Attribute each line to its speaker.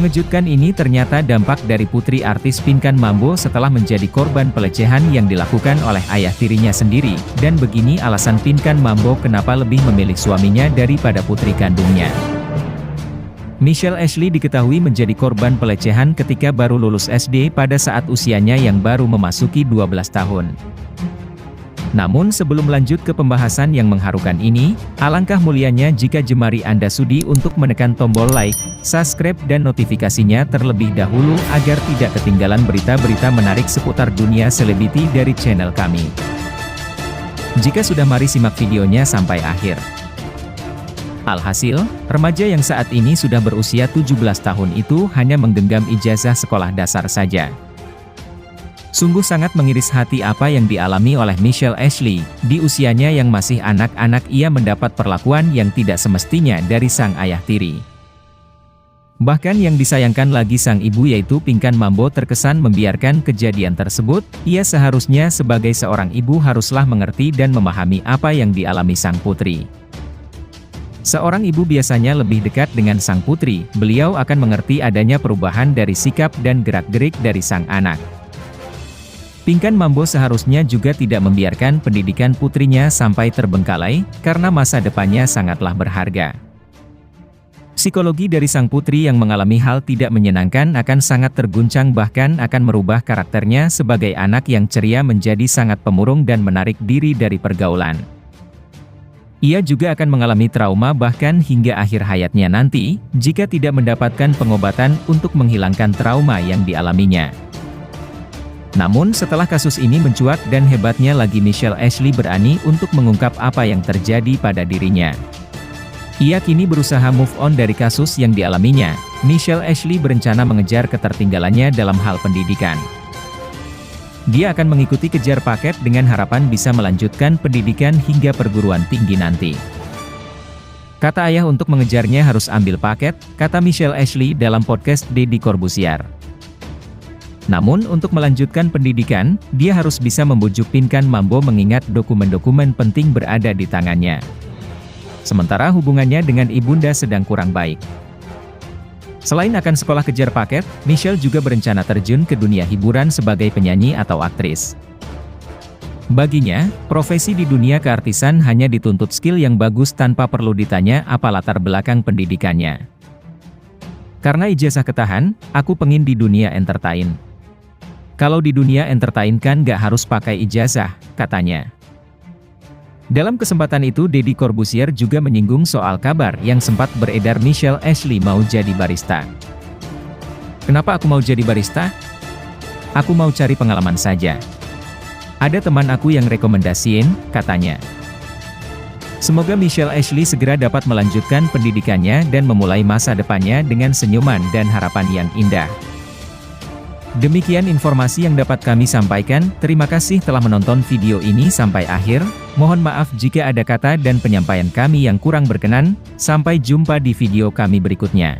Speaker 1: Mengejutkan ini ternyata dampak dari putri artis Pinkan Mambo setelah menjadi korban pelecehan yang dilakukan oleh ayah tirinya sendiri, dan begini alasan Pinkan Mambo kenapa lebih memilih suaminya daripada putri kandungnya. Michelle Ashley diketahui menjadi korban pelecehan ketika baru lulus SD pada saat usianya yang baru memasuki 12 tahun. Namun sebelum lanjut ke pembahasan yang mengharukan ini, alangkah mulianya jika jemari Anda sudi untuk menekan tombol like, subscribe dan notifikasinya terlebih dahulu agar tidak ketinggalan berita-berita menarik seputar dunia selebriti dari channel kami. Jika sudah, mari simak videonya sampai akhir. Alhasil, remaja yang saat ini sudah berusia 17 tahun itu hanya menggenggam ijazah sekolah dasar saja. Sungguh sangat mengiris hati apa yang dialami oleh Michelle Ashley. Di usianya yang masih anak-anak ia mendapat perlakuan yang tidak semestinya dari sang ayah tiri. Bahkan yang disayangkan lagi sang ibu yaitu Pinkan Mambo terkesan membiarkan kejadian tersebut. Ia seharusnya sebagai seorang ibu haruslah mengerti dan memahami apa yang dialami sang putri. Seorang ibu biasanya lebih dekat dengan sang putri, beliau akan mengerti adanya perubahan dari sikap dan gerak-gerik dari sang anak. Pinkan Mambo seharusnya juga tidak membiarkan pendidikan putrinya sampai terbengkalai, karena masa depannya sangatlah berharga. Psikologi dari sang putri yang mengalami hal tidak menyenangkan akan sangat terguncang, bahkan akan merubah karakternya sebagai anak yang ceria menjadi sangat pemurung dan menarik diri dari pergaulan. Ia juga akan mengalami trauma bahkan hingga akhir hayatnya nanti, jika tidak mendapatkan pengobatan untuk menghilangkan trauma yang dialaminya. Namun setelah kasus ini mencuat dan hebatnya lagi Michelle Ashley berani untuk mengungkap apa yang terjadi pada dirinya. Ia kini berusaha move on dari kasus yang dialaminya. Michelle Ashley berencana mengejar ketertinggalannya dalam hal pendidikan. Dia akan mengikuti kejar paket dengan harapan bisa melanjutkan pendidikan hingga perguruan tinggi nanti. Kata ayah untuk mengejarnya harus ambil paket, kata Michelle Ashley dalam podcast Deddy Corbuzier. Namun untuk melanjutkan pendidikan, dia harus bisa membujuk Pinkan Mambo mengingat dokumen-dokumen penting berada di tangannya. Sementara hubungannya dengan ibunda sedang kurang baik. Selain akan sekolah kejar paket, Michelle juga berencana terjun ke dunia hiburan sebagai penyanyi atau aktris. Baginya, profesi di dunia keartisan hanya dituntut skill yang bagus tanpa perlu ditanya apa latar belakang pendidikannya. Karena ijazah ketahan, aku pengin di dunia entertain. Kalau di dunia entertain kan gak harus pakai ijazah, katanya. Dalam kesempatan itu Deddy Corbuzier juga menyinggung soal kabar yang sempat beredar Michelle Ashley mau jadi barista. Kenapa aku mau jadi barista? Aku mau cari pengalaman saja. Ada teman aku yang rekomendasiin, katanya. Semoga Michelle Ashley segera dapat melanjutkan pendidikannya dan memulai masa depannya dengan senyuman dan harapan yang indah. Demikian informasi yang dapat kami sampaikan. Terima kasih telah menonton video ini sampai akhir. Mohon maaf jika ada kata dan penyampaian kami yang kurang berkenan. Sampai jumpa di video kami berikutnya.